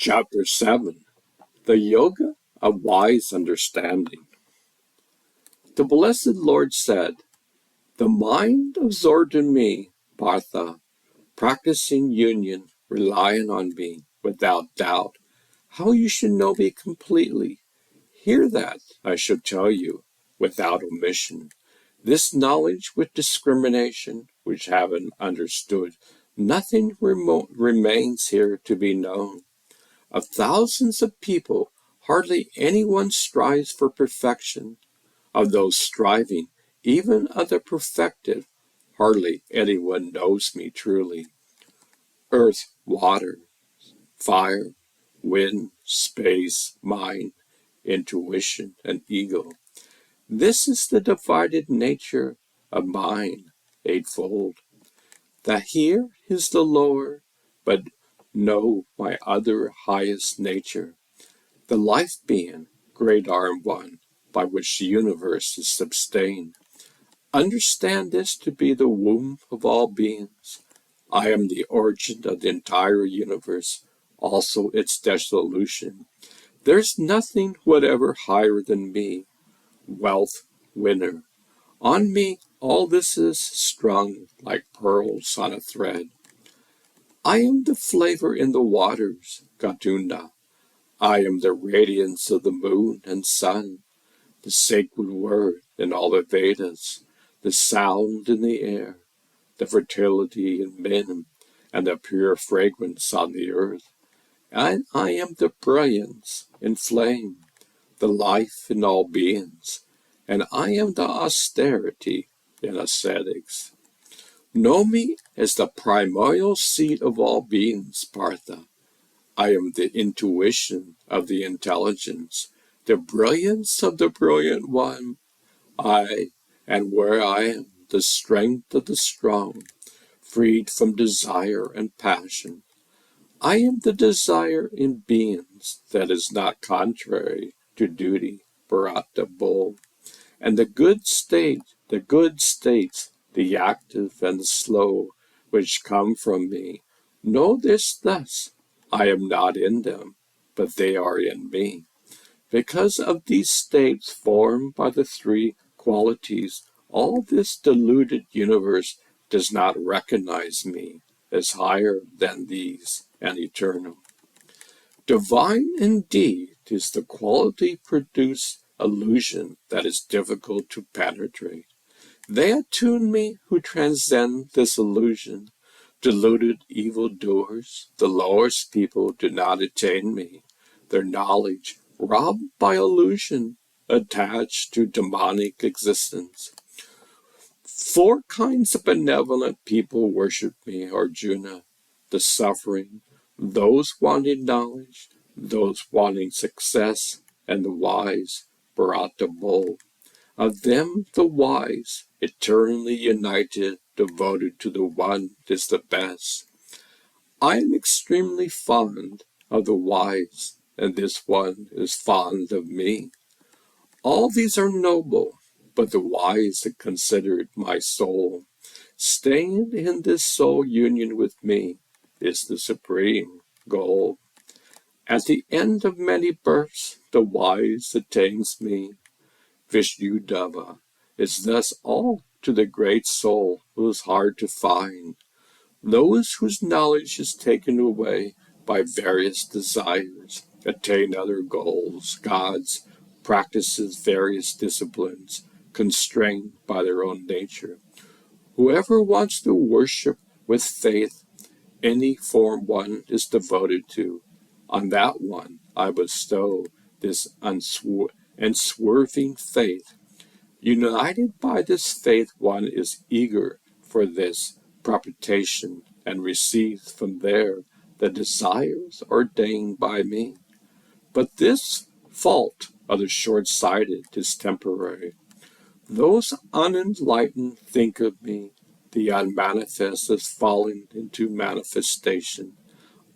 Chapter 7 The Yoga of Wise Understanding. The Blessed Lord said, "The mind absorbed in me, Partha, practicing union, relying on me, without doubt, how you should know me completely. Hear that, I shall tell you, without omission. This knowledge with discrimination, which having understood, nothing remote remains here to be known. Of thousands of people, hardly anyone strives for perfection. Of those striving, even of the perfected, hardly anyone knows me truly. Earth, water, fire, wind, space, mind, intuition, and ego. This is the divided nature of mine, eightfold. That here is the lower, but know my other highest nature, the life being, great arm one, by which the universe is sustained. Understand this to be the womb of all beings. I am the origin of the entire universe, also its dissolution. There's nothing whatever higher than me. Wealth, winner. On me all this is strung like pearls on a thread. I am the flavor in the waters, Gatunda. I am the radiance of the moon and sun, the sacred word in all the Vedas, the sound in the air, the fertility in men, and the pure fragrance on the earth. And I am the brilliance in flame, the life in all beings, and I am the austerity in ascetics. Know me as the primordial seed of all beings, Partha. I am the intuition of the intelligence, the brilliance of the brilliant one. And where I am, the strength of the strong, freed from desire and passion. I am the desire in beings that is not contrary to duty, Bharata Bull. And the good states, the active and the slow, which come from me, know this thus, I am not in them, but they are in me. Because of these states formed by the three qualities, all this deluded universe does not recognize me as higher than these and eternal. Divine indeed is the quality produced illusion that is difficult to penetrate. They attune me who transcend this illusion. Deluded evildoers, the lowest people do not attain me. Their knowledge, robbed by illusion, attached to demonic existence. Four kinds of benevolent people worship me, Arjuna: the suffering, those wanting knowledge, those wanting success, and the wise, Bharata Bull. Of them the wise, eternally united, devoted to the one, is the best. I am extremely fond of the wise, and this one is fond of me. All these are noble, but the wise are considered my soul. Staying in this soul union with me is the supreme goal. At the end of many births, the wise attains me. Vishnudeva is thus all to the great soul who is hard to find. Those whose knowledge is taken away by various desires attain other goals. Gods practices various disciplines, constrained by their own nature. Whoever wants to worship with faith any form one is devoted to, on that one I bestow this unswerving faith. United by this faith, one is eager for this propitiation and receives from there the desires ordained by me. But this fault of the short-sighted is temporary. Those unenlightened think of me, the unmanifest, as falling into manifestation,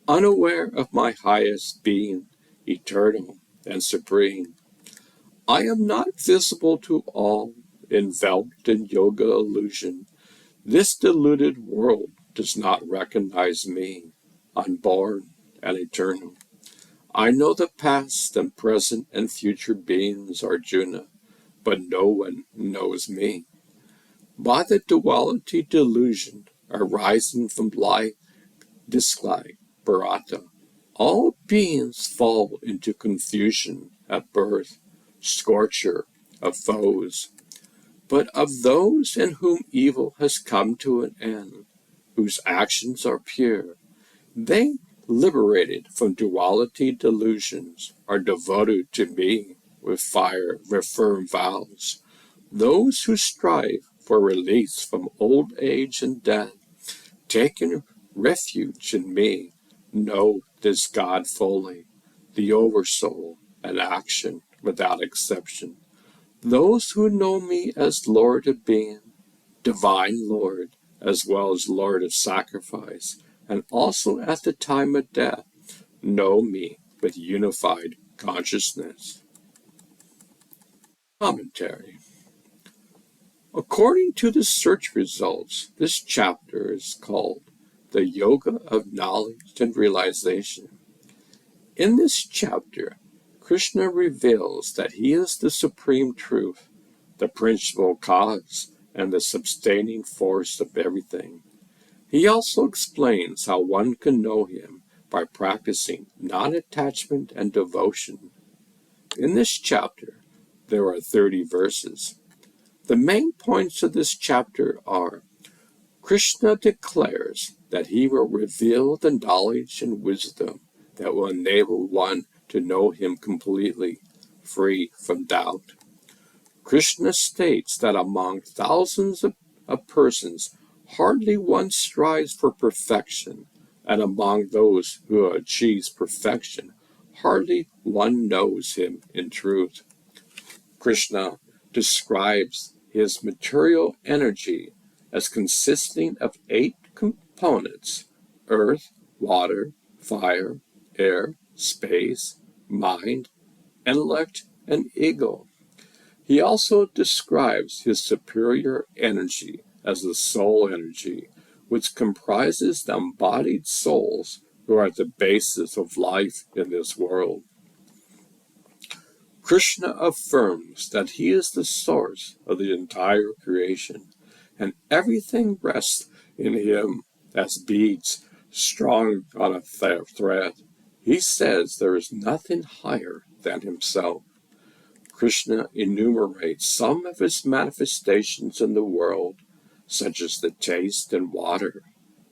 unaware of my highest being, eternal and supreme. I am not visible to all, enveloped in yoga illusion. This deluded world does not recognize me, unborn and eternal. I know the past and present and future beings, Arjuna, but no one knows me. By the duality delusion arising from life, dislike, Bharata, all beings fall into confusion at birth, scorcher of foes. But of those in whom evil has come to an end, whose actions are pure, they, liberated from duality delusions, are devoted to me with firm vows. Those who strive for release from old age and death, taking refuge in me, know this God fully, the Oversoul, and action without exception. Those who know me as Lord of Being, Divine Lord, as well as Lord of Sacrifice, and also at the time of death, know me with unified consciousness. Commentary. According to the search results, this chapter is called The Yoga of Knowledge and Realization. In this chapter, Krishna reveals that he is the supreme truth, the principal cause, and the sustaining force of everything. He also explains how one can know him by practicing non-attachment and devotion. In this chapter, there are 30 verses. The main points of this chapter are: Krishna declares that he will reveal the knowledge and wisdom that will enable one to know him completely, free from doubt. Krishna states that among thousands of persons, hardly one strives for perfection, and among those who achieve perfection, hardly one knows him in truth. Krishna describes his material energy as consisting of 8 components: earth, water, fire, air, space, mind, intellect, and ego. He also describes his superior energy as the soul energy, which comprises the embodied souls who are the basis of life in this world. Krishna affirms that he is the source of the entire creation, and everything rests in him as beads strung on a thread. He says there is nothing higher than himself. Krishna enumerates some of his manifestations in the world, such as the taste in water,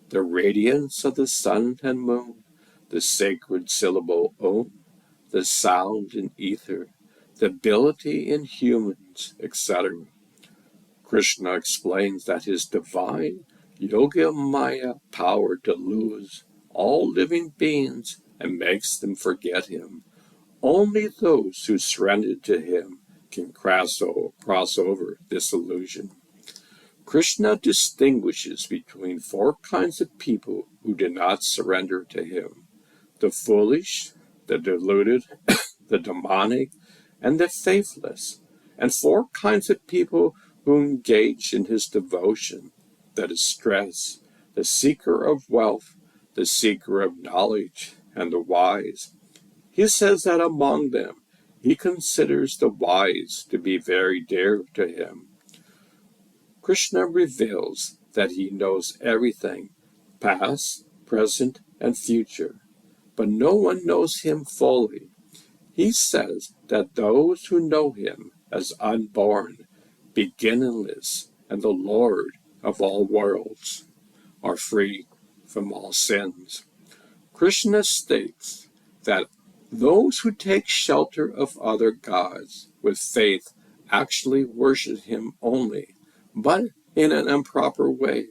the radiance of the sun and moon, the sacred syllable Om, the sound in ether, the ability in humans, etc. Krishna explains that his divine Yogamaya power deludes all living beings and makes them forget him. Only those who surrender to him can cross over this illusion. Krishna distinguishes between 4 kinds of people who do not surrender to him: the foolish, the deluded, the demonic, and the faithless, and 4 kinds of people who engage in his devotion: the distressed, the seeker of wealth, the seeker of knowledge, and the wise. He says that among them, he considers the wise to be very dear to him. Krishna reveals that he knows everything, past, present, and future, but no one knows him fully. He says that those who know him as unborn, beginningless, and the Lord of all worlds are free from all sins. Krishna states that those who take shelter of other gods with faith actually worship him only, but in an improper way.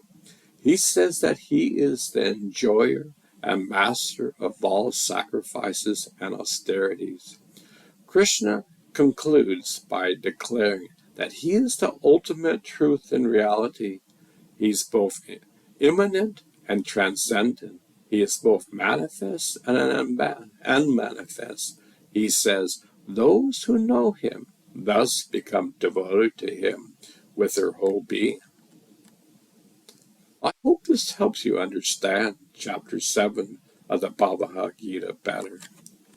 He says that he is the enjoyer and master of all sacrifices and austerities. Krishna concludes by declaring that he is the ultimate truth and reality. He is both immanent and transcendent. He is both manifest and unmanifest. He says, those who know him thus become devoted to him with their whole being. I hope this helps you understand Chapter 7 of the Bhagavad Gita better.